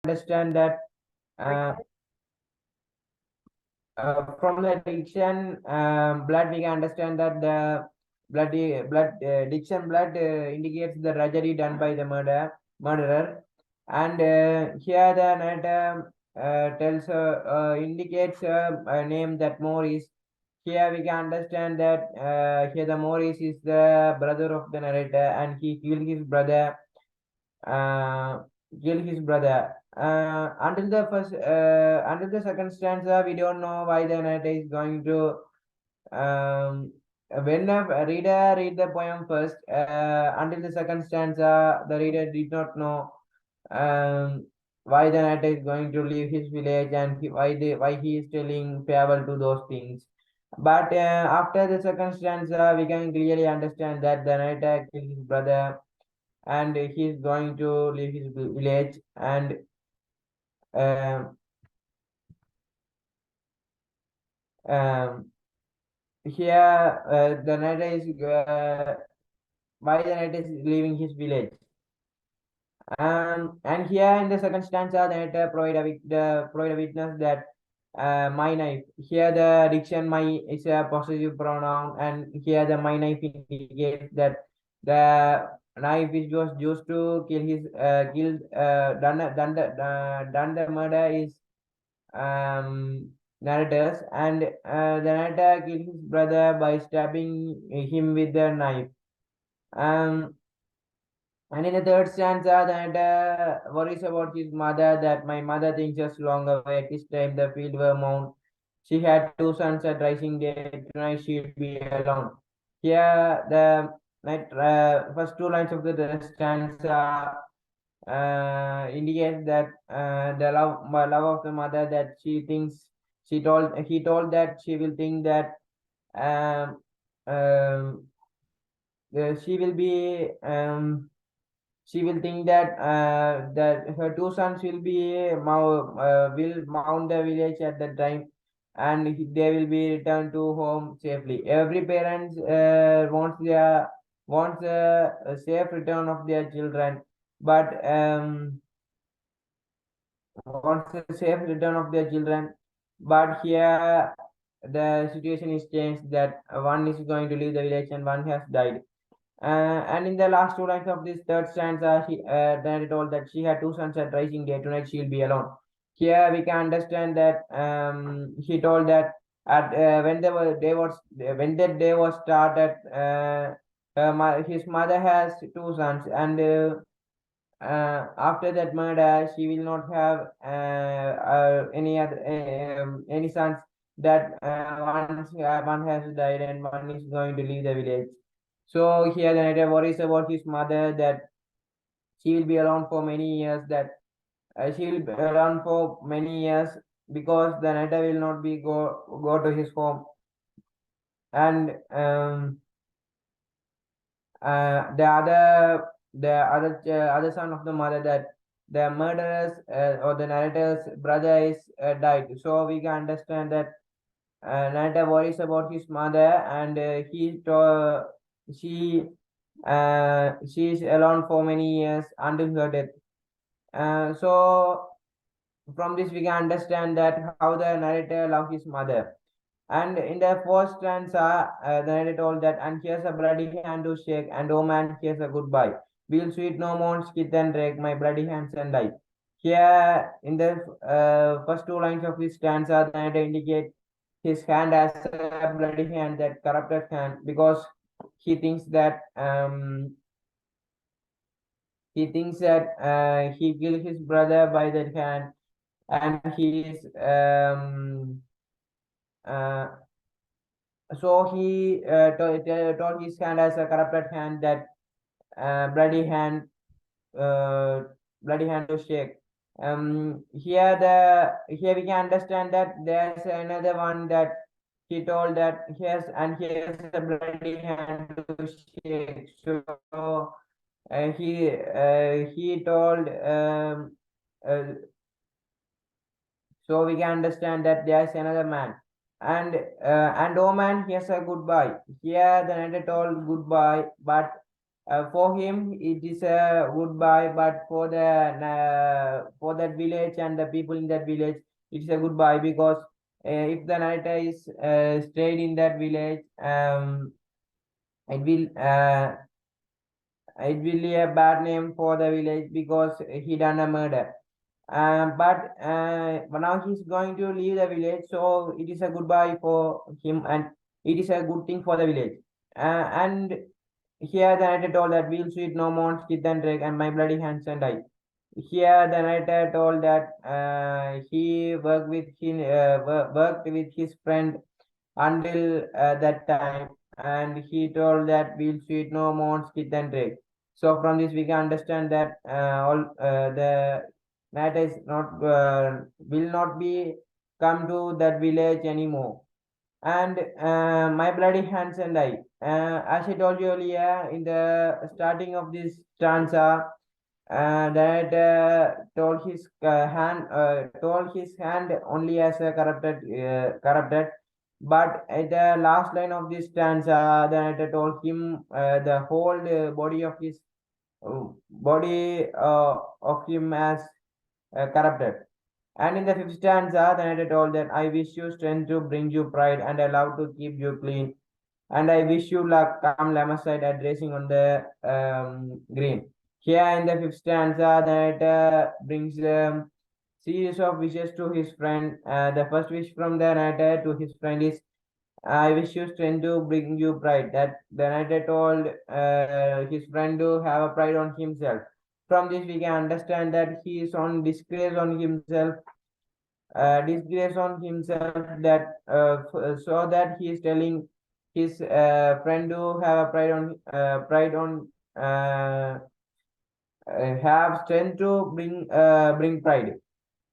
understand that uh, from the diction blood, we can understand that the diction blood indicates the tragedy done by the murderer, and here the narrator tells indicates a name that Maurice. Here we can understand that here the Maurice is the brother of the narrator, and he killed his brother. Uh, Killed his brother. Until the second stanza, we don't know why the narrator is going to. When a reader read the poem first, until the second stanza, the reader did not know why the narrator is going to leave his village, and why he is telling farewell to those things. But after the second stanza, we can clearly understand that the narrator killed his brother, and he's going to leave his village, and um, um, here the narrator is why the narrator is leaving his village. And here in the second stanza, the narrator provide a witness that my knife. Here the diction my is a possessive pronoun, and here the my knife indicates that the knife which was used to kill his killed done the murder is narrators, and the narrator killed his brother by stabbing him with the knife. Um, and in the third stanza, that worries about his mother, that my mother thinks us long away. At this time, the field were mown. She had two sons at rising day. Tonight she'd be alone. Here, the first two lines of the stanza indicates that the love of the mother, that she thinks he told that she will think that um, um, she will be she will think that her two sons will mount the village at that time, and they will be returned to home safely. Every parents wants a safe return of their children, but wants a safe return of their children. But here the situation is changed, that one is going to leave the village and one has died. And in the last two lines of this third stanza, then it told that she had two sons at rising day. Tonight she'll be alone. Here we can understand that he told that at when they were day was when that day was started, his mother has two sons, and after that murder, she will not have any sons. That one has died and one is going to leave the village. So here the narrator worries about his mother, that she will be around for many years. That she will be around for many years, because the narrator will not be go to his home, and other son of the mother, that the murderers or the narrator's brother is died. So we can understand that narrator worries about his mother, and she is alone for many years until her death. So from this we can understand that how the narrator loved his mother. And in the first stanza, the narrator told that, and here's a bloody hand to shake, and oh man, here's a goodbye. We'll sweet no more skid and rake my bloody hands and die. Here, in the first two lines of this stanza, the narrator indicate his hand as a bloody hand, that corrupted hand, because he thinks that he killed his brother by that hand, and he is uh, so he told his hand as a corrupted hand, that bloody hand, uh, bloody hand to shake. Here we can understand that there's another one, that he told that here's a bloody hand to shake. So he told uh, so we can understand that there's another man, and oh man, here's a goodbye. Here the narrator told goodbye, but For him, it is a goodbye, but for that village and the people in that village, it's a goodbye because if the narrator is stayed in that village, it will it will be a bad name for the village because he done a murder. But now he's going to leave the village, so it is a goodbye for him, and it is a good thing for the village. And here the narrator told that we'll sweet no more skid and drag and my bloody hands and I. Here the narrator told that he worked with his friend until that time, and he told that we'll sweet no more skid and drag. So from this we can understand that all the narrator is not will not be come to that village anymore. And my bloody hands and I. As I told you earlier, in the starting of this stanza, that told his hand only as a corrupted. But at the last line of this stanza, the narrator told him the whole body of him as corrupted. And in the fifth stanza, the narrator told that I wish you strength to bring you pride and a love to keep you clean. And I wish you luck, come Lamaside at racing on the green. Here in the fifth stanza, the narrator brings a series of wishes to his friend. The first wish from the narrator to his friend is I wish you strength to bring you pride. That the narrator told his friend to have a pride on himself. From this, we can understand that he is on disgrace on himself that so that he is telling his friend to have a pride on have strength to bring pride.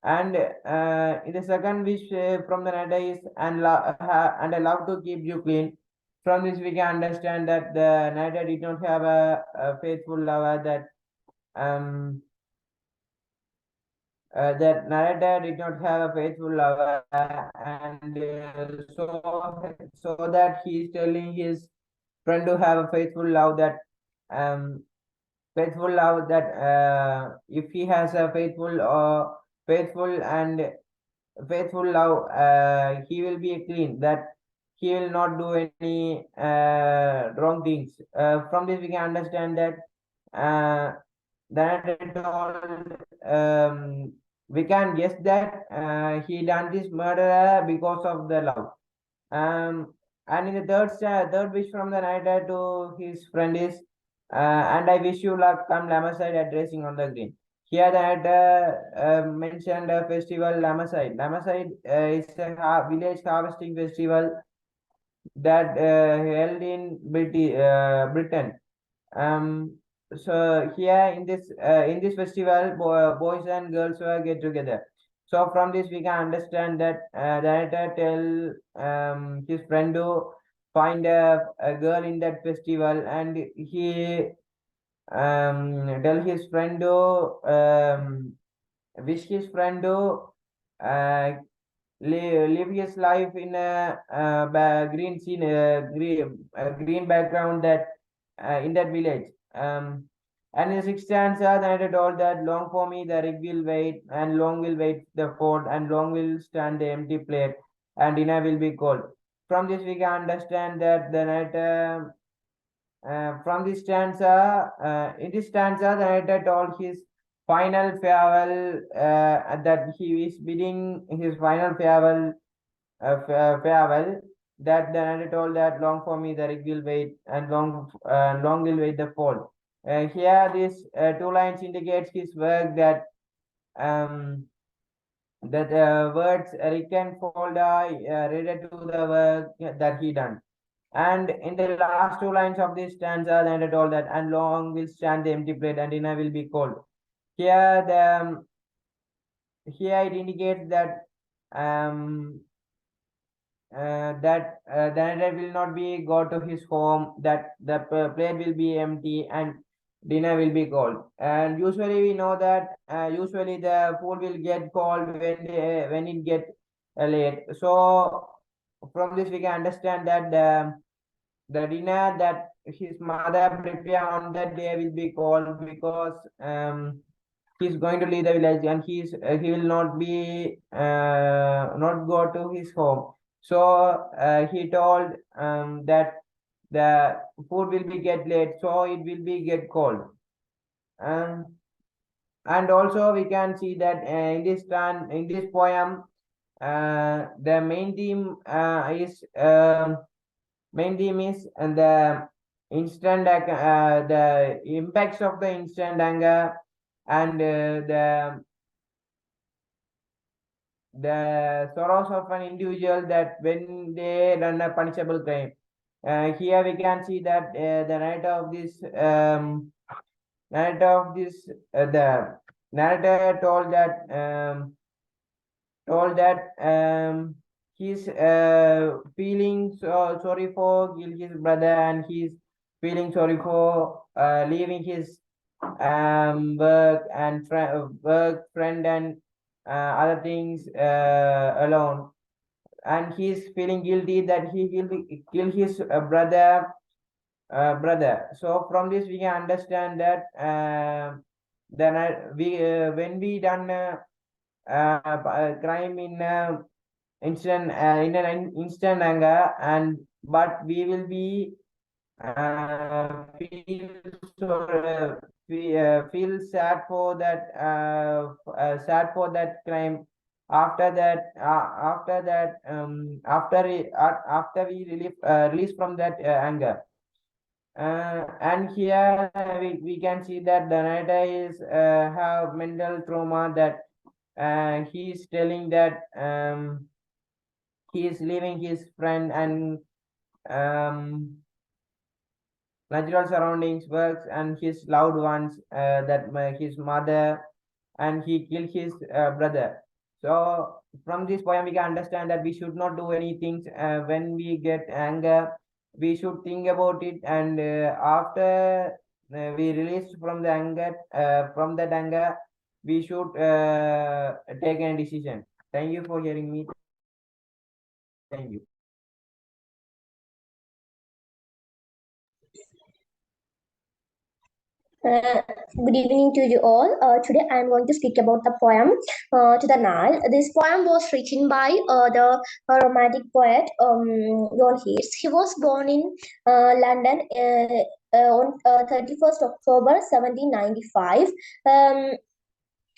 And in the second wish from the narrator is and I love to keep you clean. From this we can understand that the narrator did not have a faithful lover, that narrator did not have a faithful lover, and so that he is telling his friend to have a um faithful love that if he has a faithful and faithful love, he will be clean, that he will not do any wrong things. From this we can understand that uh, we can guess that he done this murder because of the love. And in the third wish from the narrator to his friend is, and I wish you luck, come Lamaside at racing on the green. Here the narrator mentioned a festival, Lamaside. Lamaside is a village harvesting festival that held in Britain. Um, so here in this festival, boys and girls were get together. So from this we can understand that the narrator tell his friend to find a girl in that festival, and he tell his friend to wish his friend to uh, live his life in a green scene, green background that in that village. And in the sixth stanza, the narrator told that long for me the rig will wait, and long will wait the fort, and long will stand the empty plate, and dinner will be cold. From this, we can understand that the narrator, from this stanza, in this stanza, the narrator told his final farewell, that he is bidding his final farewell, that the narrator told that long for me the rig will wait, and long will wait the fall. Here, these two lines indicates his work that words Rick and Fold are related to the work that he done. And in the last two lines of this stanza, the narrator told that, and long will stand the empty plate, and dinner will be cold. Here, here it indicates that um, the narrator will not be go to his home, that the plate will be empty and dinner will be cold. And usually we know that usually the food will get cold when it get late. So from this we can understand that the dinner that his mother prepare on that day will be called, because he's going to leave the village, and he will not be not go to his home. So he told that the food will be get late, so it will be get cold. um, and also we can see that in this poem, the main theme is the the impacts of the instant anger, and the sorrows of an individual that when they done a punishable crime. Here we can see that the the narrator told that he's feeling sorry for his brother, and he's feeling sorry for leaving his work, friend, and other things alone, and he's feeling guilty that he killed his brother. So from this we can understand that then we when we done crime in an instant anger, and but we will be feel feel sad for that crime. After we release from that anger. And here we can see that the narrator is have mental trauma, that he's telling that he is leaving his friend and natural surroundings, works, and his loved ones, his mother, and he killed his brother. So from this poem we can understand that we should not do anything when we get anger. We should think about it, and after we release from that anger, we should take a decision. Thank you for hearing me. Thank you. Good evening to you all. Today I am going to speak about the poem To the Nile. This poem was written by the romantic poet John Keats. He was born in London on 31st October 1795. Um,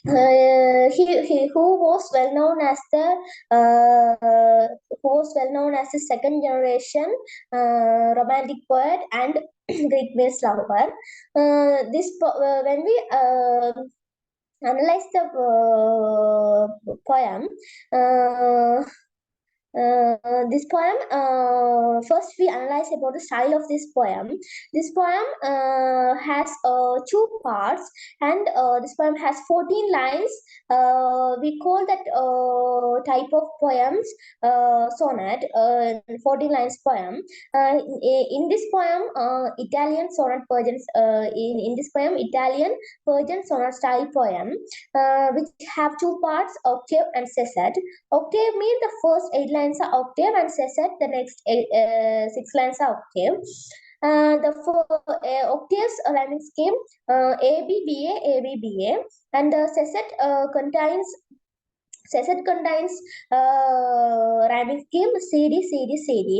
he who was well known as the second generation romantic poet and Greek myths lover. When we analyze the poem, this poem, first we analyze about the style of this poem. This poem has two parts, and this poem has 14 lines. We call that type of poems sonnet, 14 lines poem. In this poem, Italian sonnet versions, in this poem, Italian version sonnet style poem, which have two parts, octave and sestet. Octave means the first 8 lines are octave, and sestet the next 6 lines are octave. The four octaves rhyming scheme A B B A A B B A, and the sestet contains rhyming scheme C D C D C D.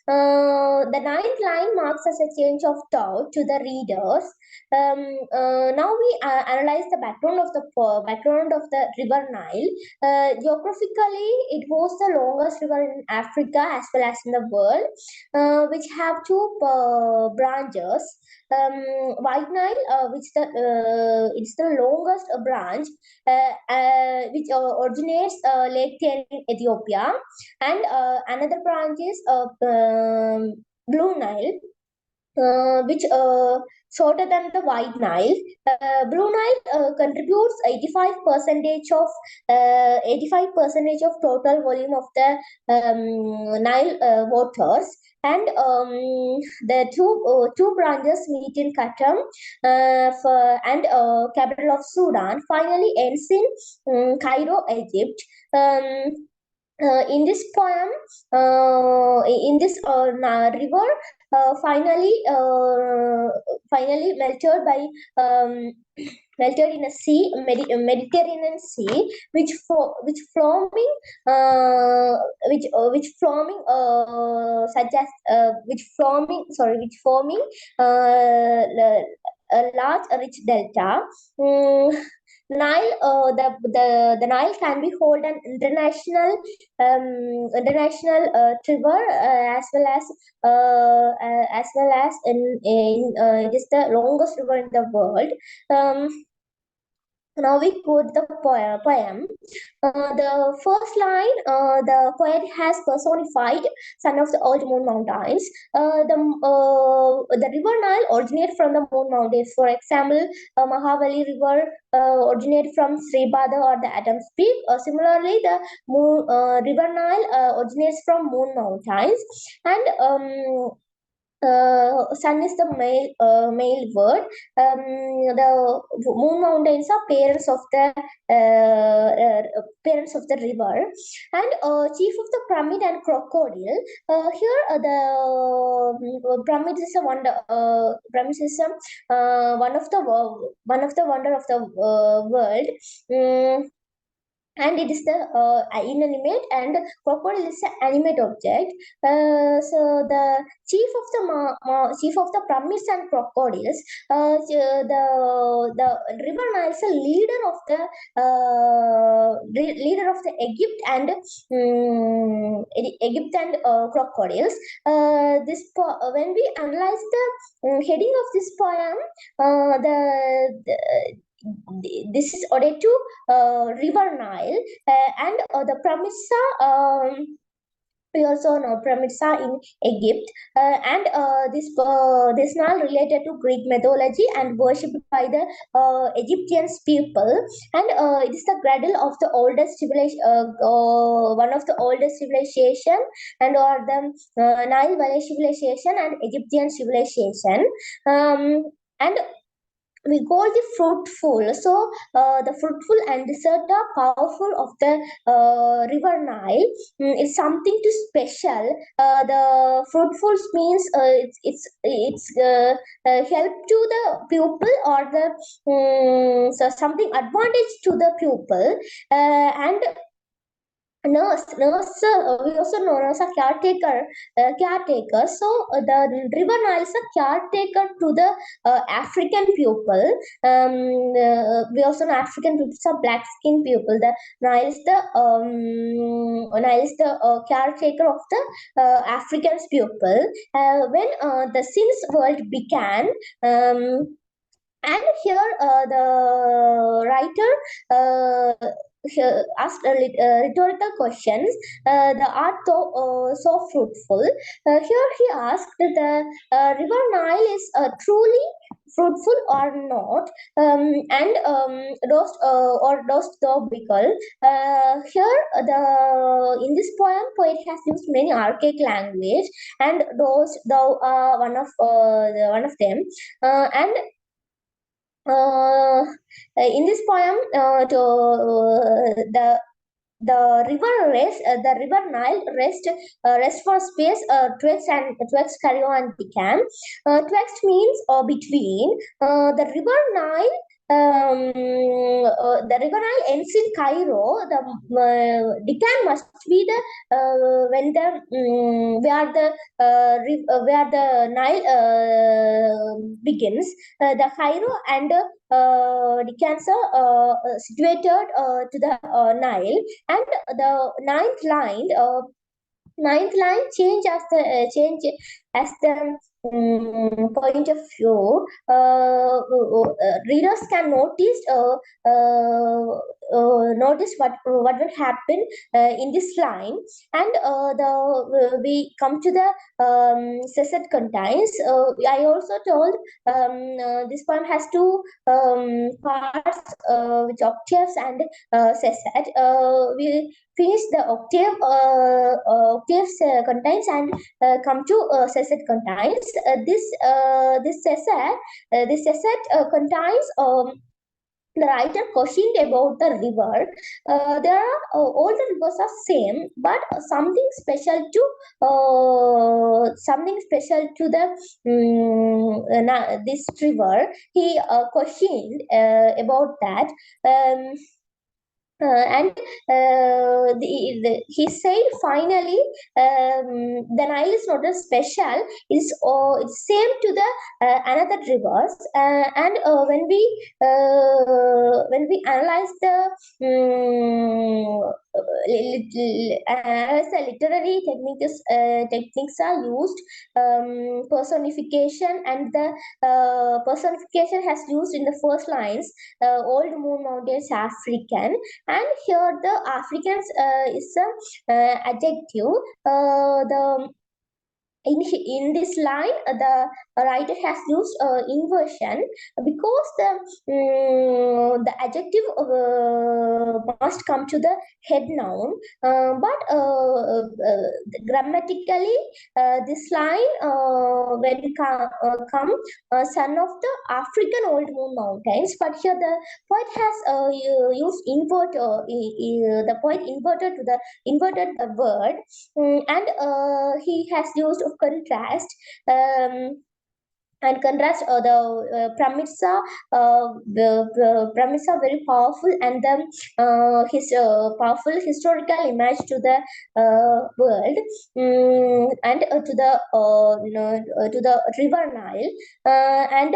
The ninth line marks as a change of thought to the readers. Now we analyze the background of the river Nile. Geographically, it was the longest river in Africa as well as in the world, which have two branches. White Nile, it's the longest branch, which originates Lake Ten in Ethiopia, and another branch is Blue Nile, which shorter than the White Nile. Blue Nile contributes 85% of total volume of the Nile waters, and the two branches meet in Khartoum and capital of Sudan. Finally, ends in Cairo, Egypt. In this poem, in this river, finally melted by melted in a sea, Mediterranean Sea, which forming which forming such as which forming sorry which forming a large rich delta. Nile, the Nile can be hold an international river, as well as in it is the longest river in the world. Now we quote the poem. The first line, the poet has personified son of the old moon mountains. The river Nile originates from the moon mountains. For example, Mahavali river originated from Sribada or the Adam's Peak. Similarly, the river Nile originates from moon mountains. And sun is the male word. The moon mountains are parents of the river, and chief of the pyramid and crocodile. Here, the pyramid is a wonder. Pyramid is one of the wonder of the world. And it is the inanimate, and crocodile is an animate object. So the chief of the pyramids and crocodiles, the river Nile is a leader of the Egypt and crocodiles. When we analyze the heading of this poem, this is ode to river Nile, and the Pramisa. We also know Pramisa in Egypt, and this Nile related to Greek mythology and worshipped by the Egyptian people, and it is the cradle of the oldest civilization, one of the oldest civilization, and or the Nile Valley civilization and Egyptian civilization, and we call the fruitful. So the fruitful and desert are powerful of the river Nile. It's something to special. The fruitful means it's help to the pupil, or the so something advantage to the pupil, and nurse, we also know as a caretaker. So the river Nile is a caretaker to the African people. We also know African people, some black skin people. The Nile is the caretaker of the African people. When the since world began, and here the writer asked rhetorical questions. The art so fruitful. Here he asked that the river Nile is truly fruitful or not, and those topical. Here in this poet has used many archaic language, and those one of them, and in this poem, the river Nile rest for space twixt Cairo and Deccan. Twixt means between. The river Nile ends in Cairo. The Deccan must be the when the where the Nile begins. The Cairo and Decans are situated to the Nile, and the ninth line change as the point of view. Readers can notice what will happen in this line, and we come to the Sesset contains. I also told this poem has two parts, which octaves and Sesset. We finish the octaves contains, and come to Sesset contains. This Sesset contains the writer questioned about the river. There are all the rivers are same, but something special to the this river. He questioned about that. Um, and he said finally, the Nile is not a special. It's same to the another rivers. And when we analyze the as the literary techniques are used, personification, and the personification has used in the first lines. Old Moon Mountains African, and here the Africans is a adjective. The in this line, the writer has used inversion because the adjective must come to the head noun. But grammatically, this line when come son of the African old moon mountains. But here the poet has used the poet inverted the word. And he has used contrast. And contrast, the pyramids are very powerful, and the his powerful historical image to the world. And to the river Nile. And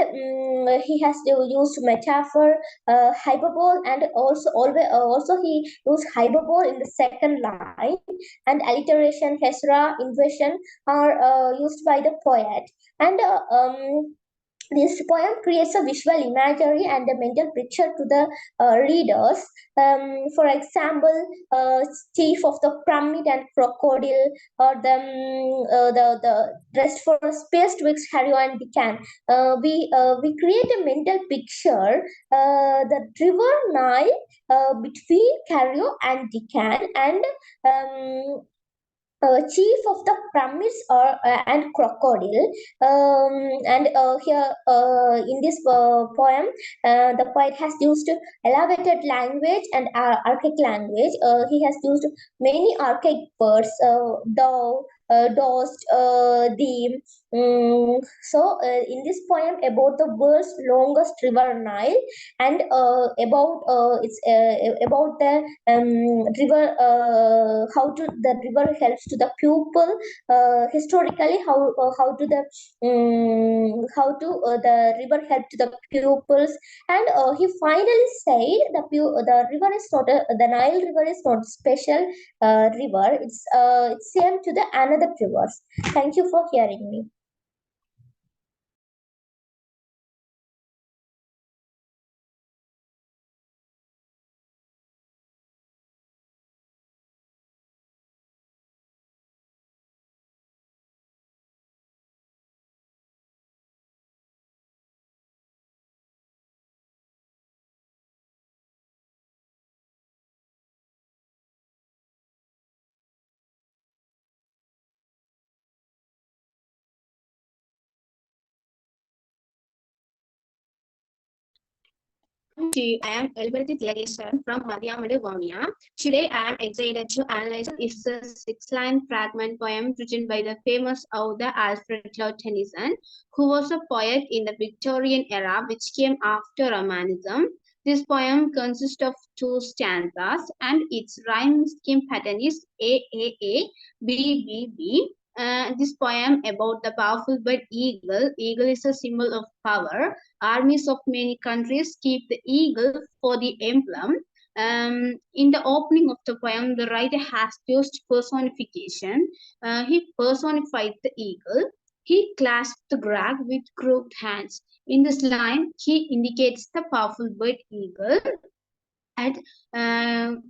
he has used metaphor, hyperbole, and also he used hyperbole in the second line, and alliteration, hesra, inversion are used by the poet. And this poem creates a visual imagery and a mental picture to the readers. For example, chief of the pyramid and crocodile, or the dressed for a space twixt Harry and Decan. We create a mental picture. The river Nile between Cario and Decan, and chief of the pyramids or and crocodile. And here in this poem, the poet has used elevated language and archaic language. He has used many archaic words, dove, dost, the. In this poem about the world's longest river Nile, and about the river, the river helps to the pupil. Historically, how to the river help to the pupils. And he finally said the river is not the Nile river is not special river. It's same to the another rivers. Thank you for hearing me. I am Elberti Legason from Madhyamadu, Vomia. Today I am excited to analyze is a six-line fragment poem written by the famous author Alfred Lord Tennyson, who was a poet in the Victorian era which came after Romanism. This poem consists of two stanzas, and its rhyme scheme pattern is A, A, B, B, B. This poem about the powerful bird eagle. Eagle is a symbol of power. Armies of many countries keep the eagle for the emblem. In the opening of the poem, the writer has used personification. He personified the eagle. He clasped the ground with crooked hands. In this line, he indicates the powerful bird eagle. And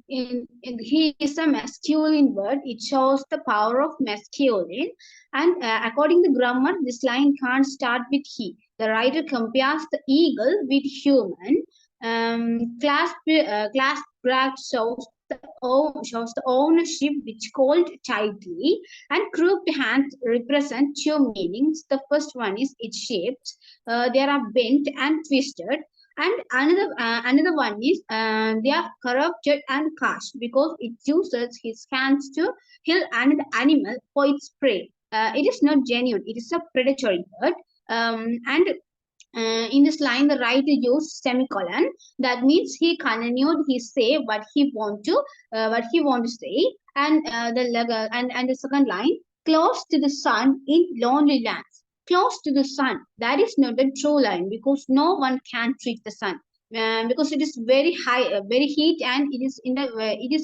he is a masculine word. It shows the power of masculine. And according to grammar, this line can't start with he. The writer compares the eagle with human. Clasp brag shows the ownership which called tightly, and crooked hands represent two meanings. The first one is its shapes. They are bent and twisted. And another one is they are corrupted and cursed because it uses his hands to kill another animal for its prey. It is not genuine. It is a predatory bird. And in this line, the writer used semicolon. That means he continued. He say what he want to say, and and the second line, close to the sun in lonely lands. Close to the sun. That is not the true line because no one can reach the sun. Because it is very high, very heat, and it is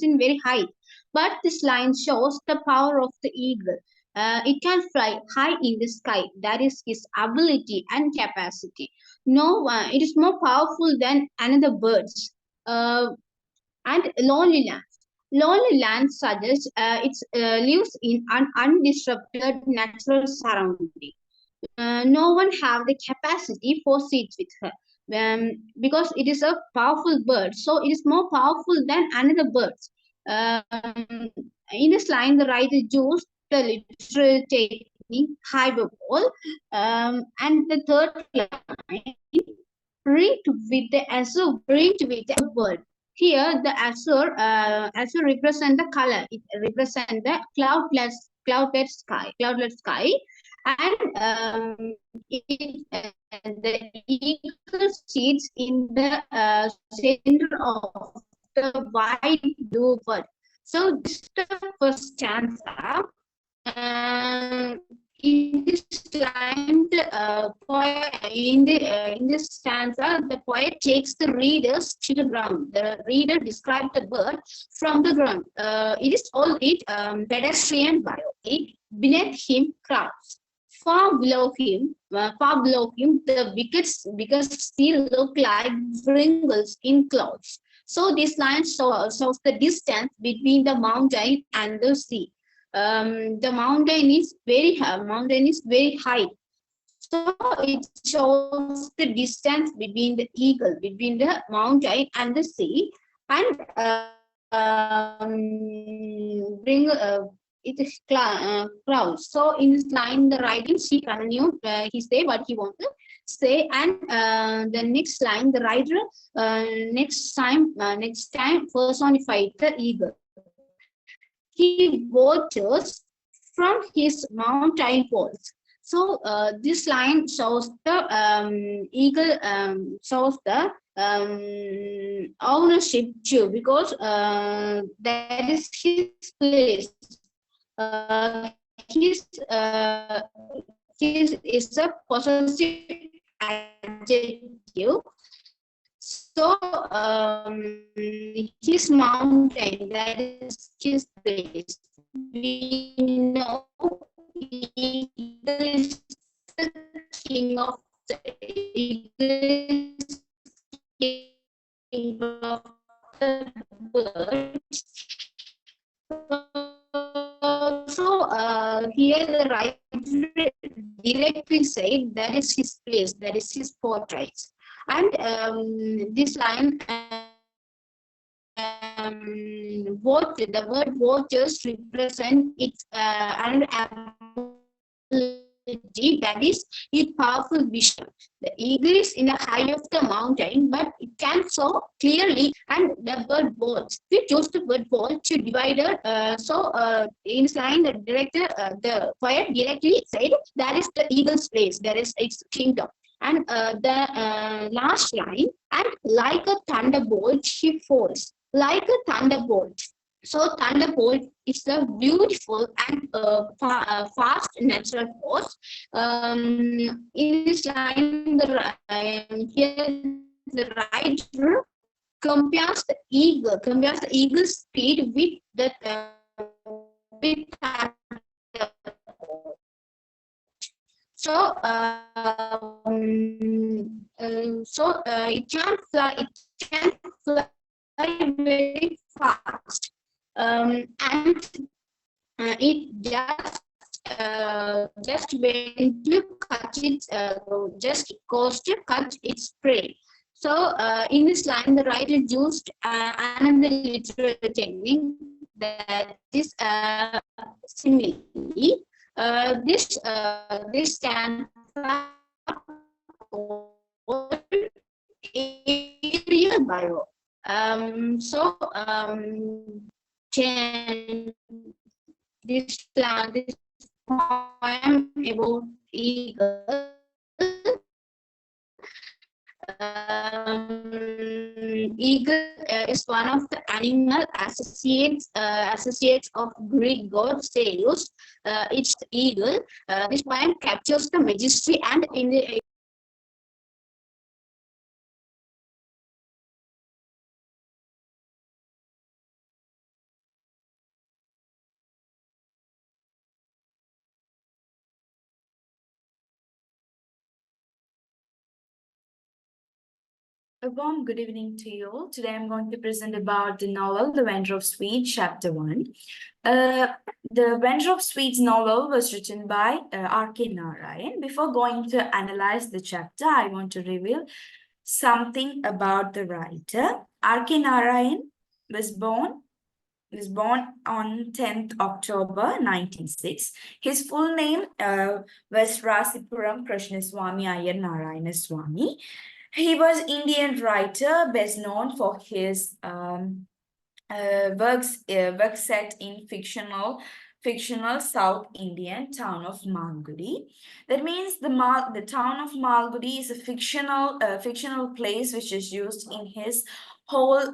in very high. But this line shows the power of the eagle. It can fly high in the sky. That is his ability and capacity. No one, it is more powerful than another birds. And lonely land. Lonely land suggests it lives in an undisrupted natural surrounding. No one have the capacity for seeds with her. Because it is a powerful bird, so it is more powerful than another birds. In this line, the writer used the literal technique hyperbole, and the third line, rigged with the word. Here, the azure represent the color. It represent the cloudless sky, and the eagle sits in the center of the white blue bird. So this is the first stanza. In this line, in this stanza, the poet takes the readers to the ground. The reader describes the bird from the ground. It is all pedestrian biology. Beneath him, crowds. Far below him, the wickets still look like wrinkles in clouds. So this line shows the distance between the mountain and the sea. The mountain is very high, so it shows the distance between the eagle, between the mountain and the sea, and bring it is clouds. So in this line, the writing, she continued, he say what he want to say, and the next line, the writer next time personified the eagle. He watches from his mountain poles. So this line shows the eagle, shows the ownership too, because that is his place. His is a possessive adjective. So his mountain, that is his place. We know he is the king of the king of the birds. Here the writer directly said that is his place, that is his portrait. And this line, the word waters represent its an ability, that is its powerful vision. The eagle is in the high of the mountain, but it can so clearly, and the bird walls. We chose the bird wall to divide it. In this line, the poet directly said that is the eagle's place, that is its kingdom. And the last line, and like a thunderbolt, he falls. Like a thunderbolt. So thunderbolt is a beautiful and fast natural force. In this line, here the writer compares the eagle's speed with the with so it can fly. It can fly very fast, and it just went to cut its just goes to cut its prey. So in this line, the writer used another literary technique, that is simile. This stanza aerial bio. This poem about eagle. Eagle is one of the animal associates of Greek god Zeus. It's eagle. This poem captures the majesty and in the A warm good evening to you all. Today I'm going to present about the novel The Vendor of Sweets, Chapter 1. The Vendor of Sweets novel was written by R.K. Narayan. Before going to analyze the chapter, I want to reveal something about the writer. R.K. Narayan was born on 10th October 1906. His full name was Rasipuram Krishnaswamy Iyer Narayana Swamy. He was Indian writer, best known for his works set in fictional South Indian town of Malgudi. That means the town of Malgudi is a fictional place which is used in his whole